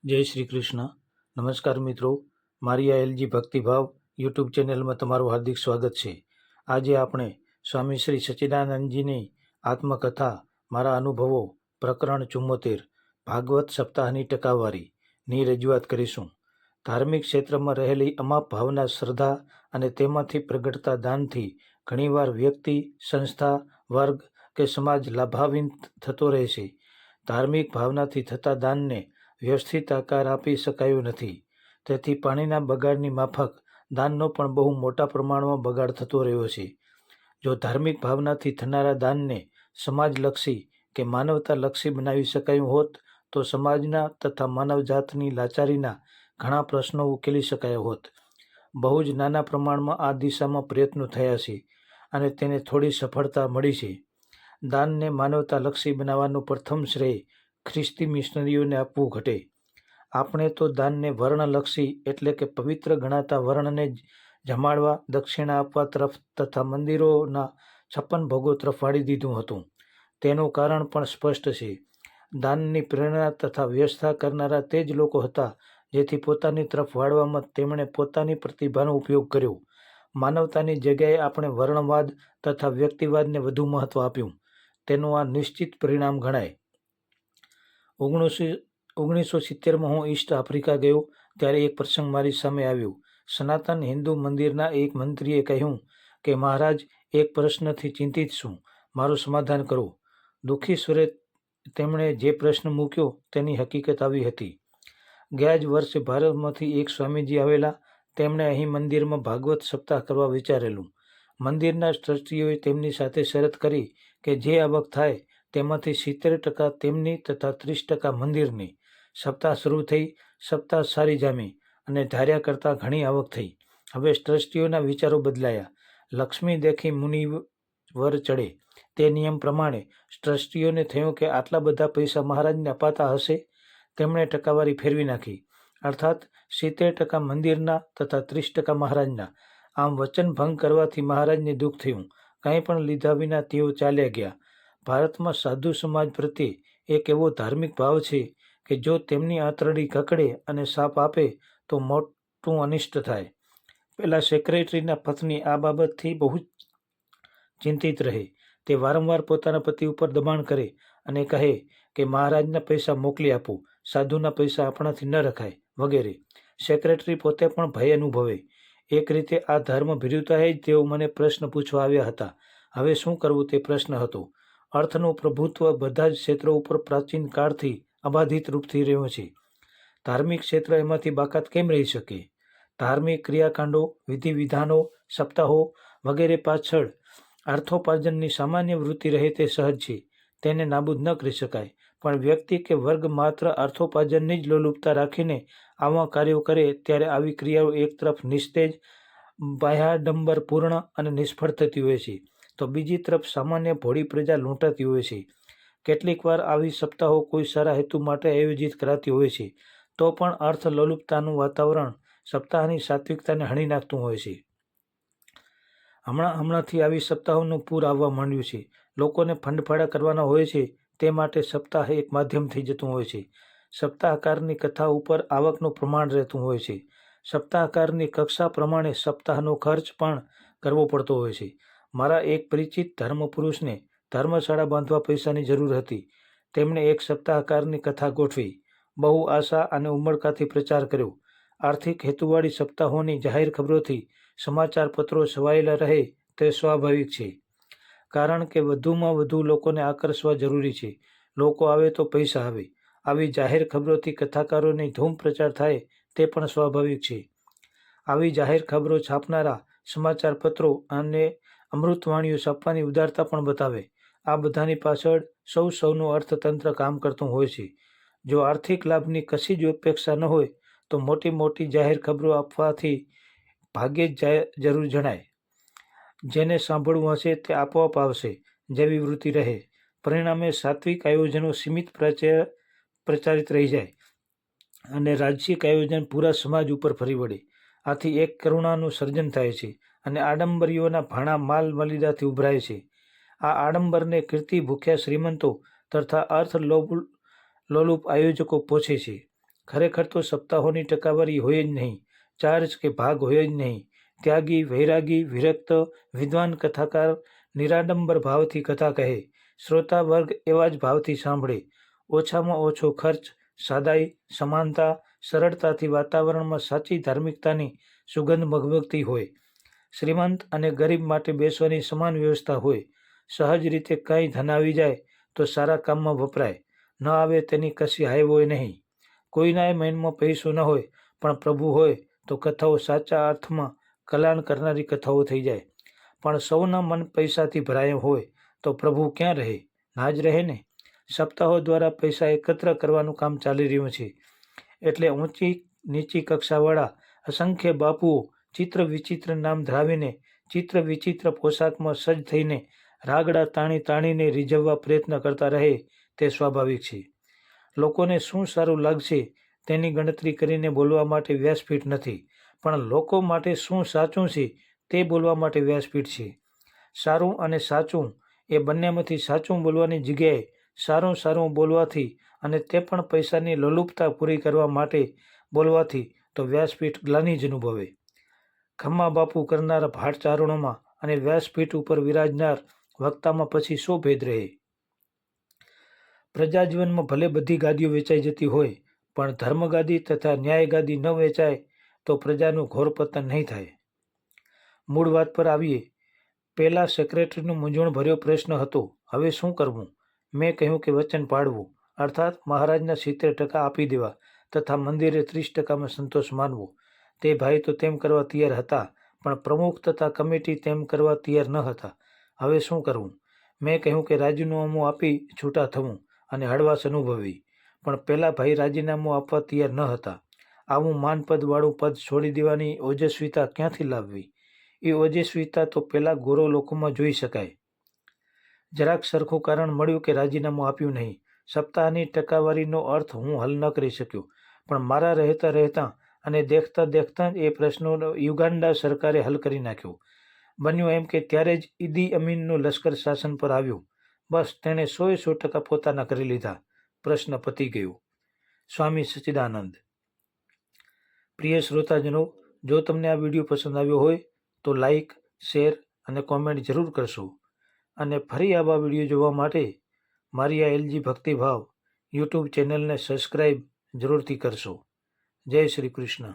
જય શ્રી કૃષ્ણ. નમસ્કાર મિત્રો, મારી આ એલજી ભક્તિભાવ યુટ્યુબ ચેનલમાં તમારું હાર્દિક સ્વાગત છે. આજે આપણે સ્વામી શ્રી સચ્ચિદાનંદજીની આત્મકથા મારા અનુભવો પ્રકરણ 74 ભાગવત સપ્તાહની ટકાવારીની રજૂઆત કરીશું. ધાર્મિક ક્ષેત્રમાં રહેલી અમાપ ભાવના, શ્રદ્ધા અને તેમાંથી પ્રગટતા દાનથી ઘણીવાર વ્યક્તિ, સંસ્થા, વર્ગ કે સમાજ લાભાન્વિત થતો રહે છે. ધાર્મિક ભાવનાથી થતા દાનને વ્યવસ્થિત આકાર આપી શકાયો નથી. તેથી પાણીના બગાડની માફક દાનનો પણ બહુ મોટા પ્રમાણમાં બગાડ થતો રહ્યો છે. જો ધાર્મિક ભાવનાથી થનારા દાનને સમાજલક્ષી કે માનવતાલક્ષી બનાવી શકાયું હોત તો સમાજના તથા માનવજાતની લાચારીના ઘણા પ્રશ્નો ઉકેલી શકાયા હોત. બહુ જ નાના પ્રમાણમાં આ દિશામાં પ્રયત્નો થયા છે અને તેને થોડી સફળતા મળી છે. દાનને માનવતાલક્ષી બનાવવાનો પ્રથમ શ્રેય ખ્રિસ્તી મિશનરીઓને આપવું ઘટે. આપણે તો દાનને વર્ણલક્ષી એટલે કે પવિત્ર ગણાતા વર્ણને જમાડવા, દક્ષિણા આપવા તરફ તથા મંદિરોના 56 ભોગો તરફ વાળી દીધું હતું. તેનું કારણ પણ સ્પષ્ટ છે. દાનની પ્રેરણા તથા વ્યવસ્થા કરનારા તે જ લોકો હતા જેથી પોતાની તરફ વાળવામાં તેમણે પોતાની પ્રતિભાનો ઉપયોગ કર્યો. માનવતાની જગ્યાએ આપણે વર્ણવાદ તથા વ્યક્તિવાદને વધુ મહત્વ આપ્યું. તેનું આ નિશ્ચિત પરિણામ ગણાય. 1970માં હું ઈસ્ટ આફ્રિકા ગયો ત્યારે એક પ્રસંગ મારી સામે આવ્યો. સનાતન હિન્દુ મંદિરના એક મંત્રીએ કહ્યું કે મહારાજ, એક પ્રશ્નથી ચિંતિત છું, મારું સમાધાન કરો. દુઃખી સ્વરે તેમણે જે પ્રશ્ન મૂક્યો તેની હકીકત આવી હતી. ગયા જ વર્ષે ભારતમાંથી એક સ્વામીજી આવેલા. તેમણે અહીં મંદિરમાં ભાગવત સપ્તાહ કરવા વિચારેલું. મંદિરના ટ્રસ્ટીઓએ તેમની સાથે શરત કરી કે જે આવક થાય તેમાંથી 70% તેમની તથા 30% મંદિરની. સપ્તાહ શરૂ થઈ, સપ્તાહ સારી જામી અને ધાર્યા કરતાં ઘણી આવક થઈ. હવે ટ્રસ્ટીઓના વિચારો બદલાયા. લક્ષ્મી દેખી મુનિવર ચડે તે નિયમ પ્રમાણે ટ્રસ્ટીઓને થયું કે આટલા બધા પૈસા મહારાજને અપાતા હશે. તેમણે ટકાવારી ફેરવી નાખી, અર્થાત 70% મંદિરના તથા 30% મહારાજના. આમ વચન ભંગ કરવાથી મહારાજને દુઃખ થયું. કંઈ પણ લીધા વિના તેઓ ચાલ્યા ગયા. ભારતમાં સાધુ સમાજ પ્રત્યે એક એવો ધાર્મિક ભાવ છે કે જો તેમની આંતરડી કકડે અને શાપ આપે તો મોટું અનિષ્ટ થાય. પેલા સેક્રેટરીના પત્ની આ બાબતથી બહુ ચિંતિત રહે. તે વારંવાર પોતાના પતિ ઉપર દબાણ કરે અને કહે કે મહારાજના પૈસા મોકલી આપો, સાધુના પૈસા આપણાથી ન રખાય વગેરે. સેક્રેટરી પોતે પણ ભય અનુભવે. એક રીતે આ ધર્મ ભીરુતાએ જ તેઓ મને પ્રશ્ન પૂછવા આવ્યા હતા. હવે શું કરવું તે પ્રશ્ન હતો. અર્થનું પ્રભુત્વ બધા જ ક્ષેત્રો ઉપર પ્રાચીન કાળથી અબાધિત રૂપથી રહ્યું છે. ધાર્મિક ક્ષેત્ર એમાંથી બાકાત કેમ રહી શકે? ધાર્મિક ક્રિયાકાંડો, વિધિ વિધાનો, સપ્તાહો વગેરે પાછળ અર્થોપાર્જનની સામાન્ય વૃત્તિ રહે તે સહજ છે. તેને નાબૂદ ન કરી શકાય. પણ વ્યક્તિ કે વર્ગ માત્ર અર્થોપાર્જનની જ લોલુપતા રાખીને આવા કાર્યો કરે ત્યારે આવી ક્રિયાઓ એક તરફ નિસ્તેજ, બાહ્યાડંબરપૂર્ણ અને નિષ્ફળ થતી હોય છે, તો બીજી તરફ સામાન્ય ભોળી પ્રજા લૂંટાતી હોય છે. કેટલીક વાર આવી સપ્તાહો કોઈ સારા હેતુ માટે આયોજિત કરાતી હોય છે, તો પણ અર્થ લોલુપતાનું વાતાવરણ સપ્તાહની સાત્વિકતાને હણી નાખતું હોય છે. હમણાંથી આવી સપ્તાહોનું પૂર આવવા માંડ્યું છે. લોકોને ફંડફાળા કરવાના હોય છે તે માટે સપ્તાહ એક માધ્યમ થઈ જતું હોય છે. સપ્તાહકારની કથા ઉપર આવકનું પ્રમાણ રહેતું હોય છે. સપ્તાહકારની કક્ષા પ્રમાણે સપ્તાહનો ખર્ચ પણ કરવો પડતો હોય છે. મારા એક પરિચિત ધર્મપુરુષને ધર્મશાળા બાંધવા પૈસાની જરૂર હતી. તેમણે એક સપ્તાહકારની કથા ગોઠવી. બહુ આશા અને ઉમળકાથી પ્રચાર કર્યો. આર્થિક હેતુવાળી સપ્તાહોની જાહેર ખબરોથી સમાચાર પત્રો છવાયેલા રહે તે સ્વાભાવિક છે. કારણ કે વધુમાં વધુ લોકોને આકર્ષવા જરૂરી છે. લોકો આવે તો પૈસા આવે. આવી જાહેર ખબરોથી કથાકારોની ધૂમ પ્રચાર થાય તે પણ સ્વાભાવિક છે. આવી જાહેર ખબરો છાપનારા સમાચાર પત્રો અને અમૃતવાણીઓ છાપવાની ઉદારતા પણ બતાવે. આ બધાની પાછળ સૌનું અર્થતંત્ર કામ કરતું હોય છે. જો આર્થિક લાભની કશી જ અપેક્ષા ન હોય તો મોટી મોટી જાહેર ખબરો આપવાથી ભાગ્યે જ જરૂર જણાય. જેને સાંભળવું હશે તે આપોઆપ આવશે જેવી વૃત્તિ રહે. પરિણામે સાત્વિક આયોજનો સીમિત પ્રચારિત રહી જાય અને રાજસિક આયોજન પૂરા સમાજ ઉપર ફરી વળે. આથી એક કરુણાનું સર્જન થાય છે અને આડંબરીઓના ભાણા માલ મલિદાથી ઉભરાય છે. આ આડંબરને કીર્તિ ભૂખ્યા શ્રીમંતો તથા અર્થ લોલુપ આયોજકો પોષે છે. ખરેખર તો સપ્તાહોની ટકાવારી હોય જ નહીં, ચાર્જ કે ભાગ હોય જ નહીં. ત્યાગી, વૈરાગી, વિરક્ત, વિદ્વાન કથાકાર નિરાડંબર ભાવથી કથા કહે. શ્રોતા વર્ગ એવા જ ભાવથી સાંભળે. ઓછામાં ઓછો ખર્ચ, સાદાઈ, સમાનતા, સરળતાથી વાતાવરણમાં સાચી ધાર્મિકતાની સુગંધ ભગભગતી હોય. શ્રીમંત અને ગરીબ માટે બેસવાની સમાન વ્યવસ્થા હોય. સહજ રીતે કંઈ ધન આવી જાય તો સારા કામમાં વપરાય, ન આવે તેની કશી હાય હોય નહીં. કોઈનાય મનમાં પૈસો ન હોય પણ પ્રભુ હોય તો કથાઓ સાચા અર્થમાં કલ્યાણ કરનારી કથાઓ થઈ જાય. પણ સૌના મન પૈસાથી ભરાયા હોય તો પ્રભુ ક્યાં રહે? ના જ રહે ને. સપ્તાહો દ્વારા પૈસા એકત્ર કરવાનું કામ ચાલી રહ્યું છે. એટલે ઊંચી નીચી કક્ષાવાળા અસંખ્ય બાપુઓ ચિત્ર વિચિત્ર નામ ધરાવીને ચિત્ર વિચિત્ર પોશાકમાં સજ્જ થઈને રાગડા તાણીને રીઝવવા પ્રયત્ન કરતા રહે તે સ્વાભાવિક છે. લોકોને શું સારું લાગશે તેની ગણતરી કરીને બોલવા માટે વ્યાસપીઠ નથી, પણ લોકો માટે શું સાચું છે તે બોલવા માટે વ્યાસપીઠ છે. સારું અને સાચું એ બંનેમાંથી સાચું બોલવાની જગ્યાએ સારું બોલવાથી અને તે પણ પૈસાની લોલુપતા પૂરી કરવા માટે બોલવાથી તો વ્યાસપીઠ ગ્લાનિ જ અનુભવે. ખમ્મા બાપુ કરનારા ભાટચારણોમાં અને વ્યાસપીઠ ઉપર વિરાજનાર વક્તામાં પછી શો ભેદ રહે? પ્રજાજીવનમાં ભલે બધી ગાદીઓ વેચાઈ જતી હોય, પણ ધર્મગાદી તથા ન્યાયગાદી ન વેચાય તો પ્રજાનું ઘોર પતન નહીં થાય. મૂળ વાત પર આવીએ. પહેલા સેક્રેટરીનો મૂંઝવણભર્યો પ્રશ્ન હતો, હવે શું કરવું? મેં કહ્યું કે વચન પાળવું, અર્થાત મહારાજના 70% આપી દેવા તથા મંદિરે 30%માં સંતોષ માનવો. તે ભાઈ તો તેમ કરવા તૈયાર હતા, પણ પ્રમુખ તથા કમિટી તેમ કરવા તૈયાર ન હતા. હવે શું કરવું? મેં કહ્યું કે રાજીનામું આપી છૂટા થવું અને હળવાશ અનુભવવી. પણ પેલા ભાઈ રાજીનામું આપવા તૈયાર ન હતા. આવું માનપદવાળું પદ છોડી દેવાની ઓજસ્વીતા ક્યાંથી લાવવી? એ ઓજસ્વીતા તો પેલા ગોરો લોકોમાં જોઈ શકાય. જરાક સરખું કારણ મળ્યું કે રાજીનામું આપ્યું નહીં. સપ્તાહની ટકાવારીનો અર્થ હું હલ ન કરી શક્યો, પણ મારા રહેતા અને દેખતા જ એ પ્રશ્નનો યુગાન્ડા સરકારે હલ કરી નાખ્યો. બન્યું એમ કે ત્યારે જ ઈદી અમીનનું લશ્કર શાસન પર આવ્યું. બસ તેણે 100% પોતાના કરી લીધા. પ્રશ્ન પતી ગયો. સ્વામી સચ્ચિદાનંદ. પ્રિય શ્રોતાજનો, જો તમને આ વિડીયો પસંદ આવ્યો હોય તો લાઈક, શેર અને કોમેન્ટ જરૂર કરશો. અને ફરી આવા વિડીયો જોવા માટે મારી આ એલજી ભક્તિભાવ યુટ્યુબ ચેનલને સબસ્ક્રાઈબ જરૂરથી કરશો. જય શ્રી કૃષ્ણ.